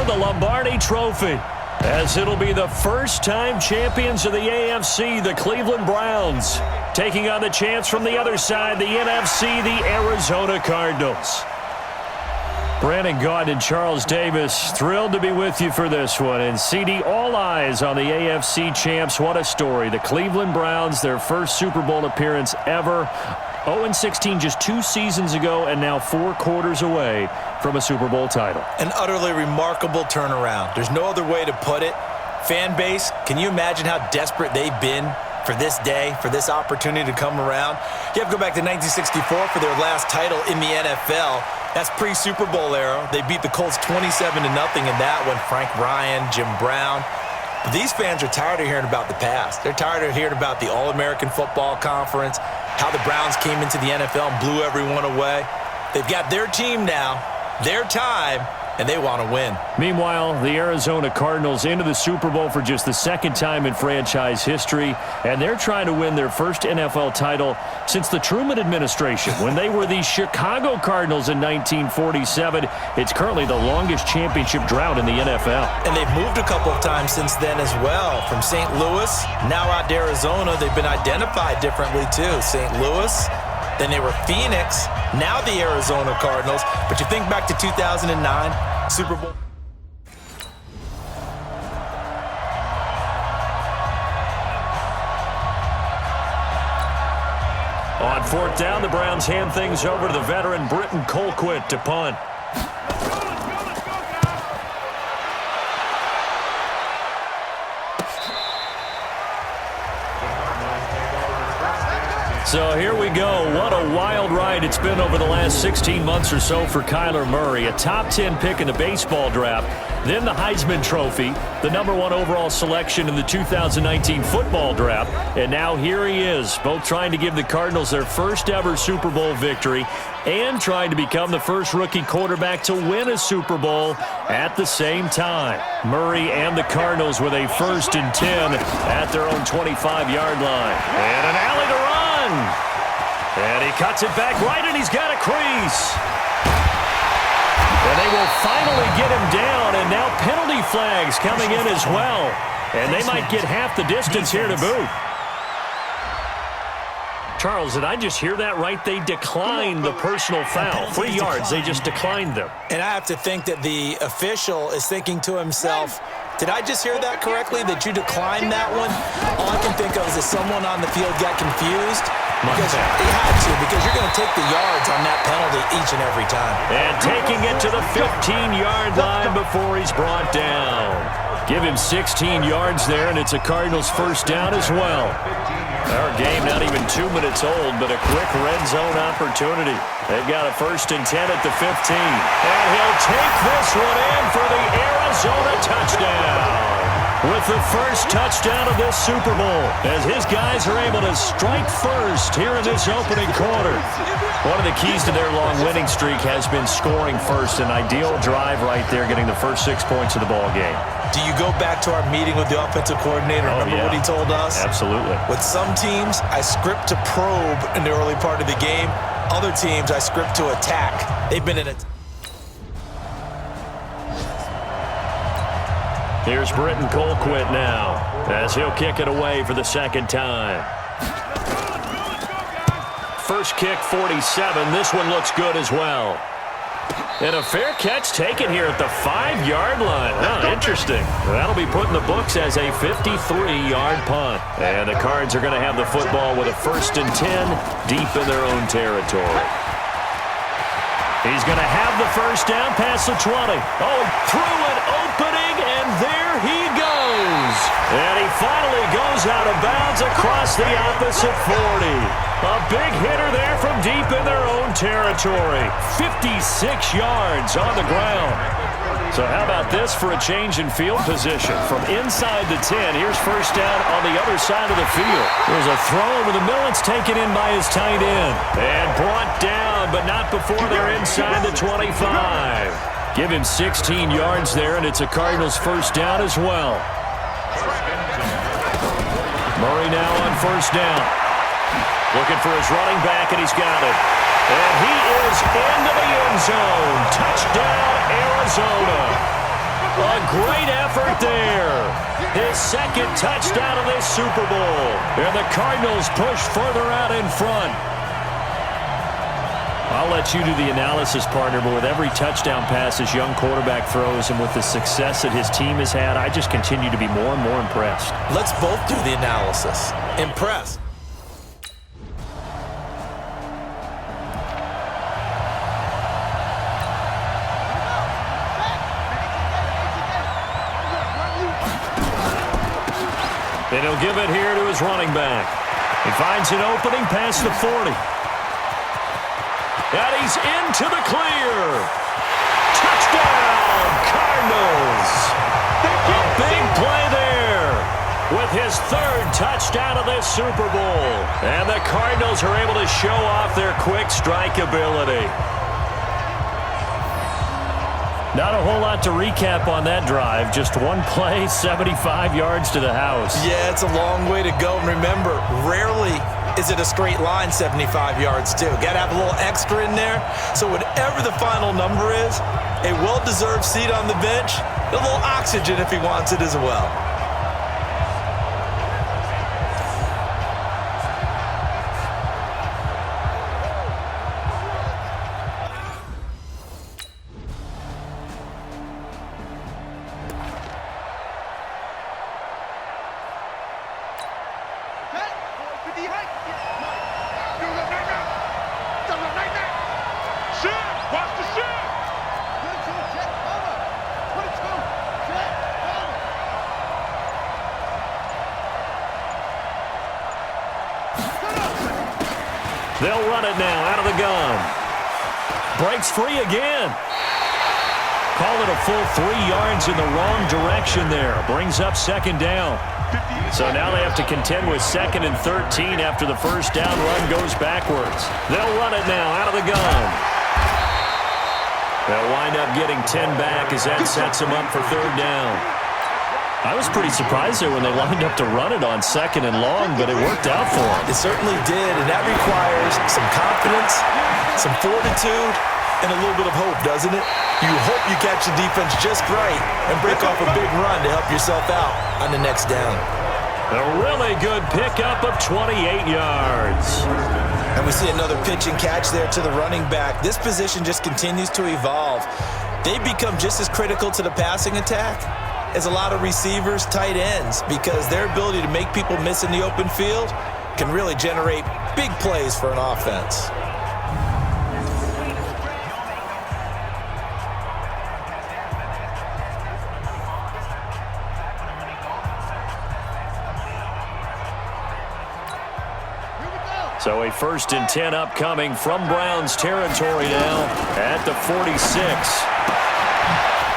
the Lombardi Trophy, as it'll be the first-time champions of the AFC, the Cleveland Browns, taking on the champs from the other side, the NFC, the Arizona Cardinals. Brandon Gaudin and Charles Davis, thrilled to be with you for this one. And CD, all eyes on the AFC champs. What a story. The Cleveland Browns, their first Super Bowl appearance ever. 0-16 just 2 seasons ago, and now 4 quarters away from a Super Bowl title. An utterly remarkable turnaround. There's no other way to put it. Fan base, can you imagine how desperate they've been for this day, for this opportunity to come around? You have to go back to 1964 for their last title in the NFL. That's pre-Super Bowl era. They beat the Colts 27-0 in that one. Frank Ryan, Jim Brown. But these fans are tired of hearing about the past. They're tired of hearing about the All-American Football Conference, how the Browns came into the NFL and blew everyone away. They've got their team now, their time, and they want to win. Meanwhile, the Arizona Cardinals into the Super Bowl for just the second time in franchise history, and they're trying to win their first NFL title since the Truman administration when they were the Chicago Cardinals in 1947. It's currently the longest championship drought in the NFL. And they've moved a couple of times since then as well. From St. Louis, now out to Arizona, they've been identified differently too. St. Louis, then they were Phoenix, now the Arizona Cardinals. But you think back to 2009, Super Bowl. On 4th down, the Browns hand things over to the veteran Britton Colquitt to punt. So here we go. What a wild ride it's been over the last 16 months or so for Kyler Murray. A top 10 pick in the baseball draft, then the Heisman Trophy, the #1 overall selection in the 2019 football draft, and now here he is, both trying to give the Cardinals their first ever Super Bowl victory and trying to become the first rookie quarterback to win a Super Bowl at the same time. Murray and the Cardinals with a 1st and 10 at their own 25-yard line. And an alley to run. And he cuts it back right, and he's got a crease. And they will finally get him down, and now penalty flags coming in as well. And they might get half the distance here to boot. Charles, did I just hear that right? They declined the personal foul. 3 yards, they just declined them. And I have to think that the official is thinking to himself, did I just hear that correctly, that you declined that one? All I can think of is that someone on the field got confused. Because he had to, because you're going to take the yards on that penalty each and every time. And taking it to the 15-yard line before he's brought down. Give him 16 yards there, and it's a Cardinals 1st down as well. Our game not even 2 minutes old, but a quick red zone opportunity. They've got a 1st and 10 at the 15. And he'll take this one in for the Arizona touchdown. With the first touchdown of this Super Bowl, as his guys are able to strike first here in this opening quarter. One of the keys to their long winning streak has been scoring first. An ideal drive right there, getting the first 6 points of the ball game. Do you go back to our meeting with the offensive coordinator? Remember what he told us? Absolutely. With some teams, I script to probe in the early part of the game. Other teams, I script to attack. They've been in it. Here's Britton Colquitt now, as he'll kick it away for the 2nd time. First kick, 47. This one looks good as well. And a fair catch taken here at the 5-yard line. Oh, interesting. That'll be put in the books as a 53-yard punt. And the Cards are going to have the football with a 1st and 10 deep in their own territory. He's going to have the 1st down past the 20. Oh, through an opening, and there he goes. And he finally goes out of bounds across the opposite 40. A big hitter there from deep in their own territory. 56 yards on the ground. So how about this for a change in field position? From inside the 10, here's 1st down on the other side of the field. There's a throw over the middle. It's taken in by his tight end. And brought down, but not before they're inside the 25. Give him 16 yards there, and it's a Cardinals 1st down as well. Murray now on 1st down. Looking for his running back, and he's got it. And he is into the end zone. Touchdown, Arizona. A Great effort there. His second touchdown of this Super Bowl. And the Cardinals push further out in front. I'll let you do the analysis, partner, but with every touchdown pass this young quarterback throws and with the success that his team has had, I just continue to be more and more impressed. Let's both do the analysis. Impressed. And he'll give it here to his running back. He finds an opening past the 40. And he's into the clear. Touchdown, Cardinals. A big play there with his third touchdown of this Super Bowl. And the Cardinals are able to show off their quick strike ability. Not a whole lot to recap on that drive. Just one play, 75 yards to the house. Yeah, it's a long way to go. And remember, rarely is it a straight line 75 yards, too. Got to have a little extra in there. So whatever the final number is, a well-deserved seat on the bench, a little oxygen if he wants it as well. They'll run it now out of the gun. Breaks free again. Call it a full 3 yards in the wrong direction there. Brings up second down. So now they have to contend with 2nd and 13 after the first down run goes backwards. They'll run it now out of the gun. They'll wind up getting 10 back as that sets them up for 3rd down. I was pretty surprised there when they lined up to run it on 2nd and long, but it worked out for them. It certainly did, and that requires some confidence, some fortitude, and a little bit of hope, doesn't it? You hope you catch the defense just right and break off a big run to help yourself out on the next down. A really good pickup of 28 yards. And we see another pitch and catch there to the running back. This position just continues to evolve. They become just as critical to the passing attack as a lot of receivers, tight ends, because their ability to make people miss in the open field can really generate big plays for an offense. So a 1st and 10 upcoming from Browns territory now at the 46.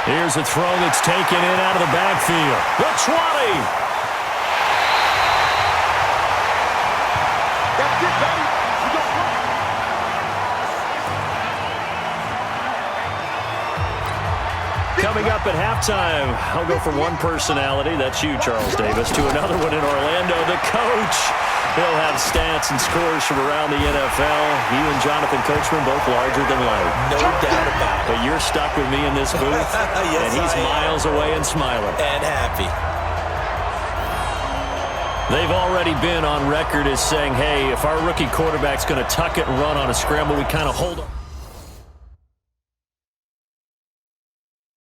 Here's a throw that's taken in out of the backfield. The 20. That's it, baby. Coming up at halftime, I'll go from one personality, that's you, Charles Davis, to another one in Orlando, the coach. He'll have stats and scores from around the NFL. You and Jonathan Coachman both larger than life. No doubt about it. But you're stuck with me in this booth, yes, and he's miles away and smiling. And happy. They've already been on record as saying, hey, if our rookie quarterback's going to tuck it and run on a scramble, we kind of hold up.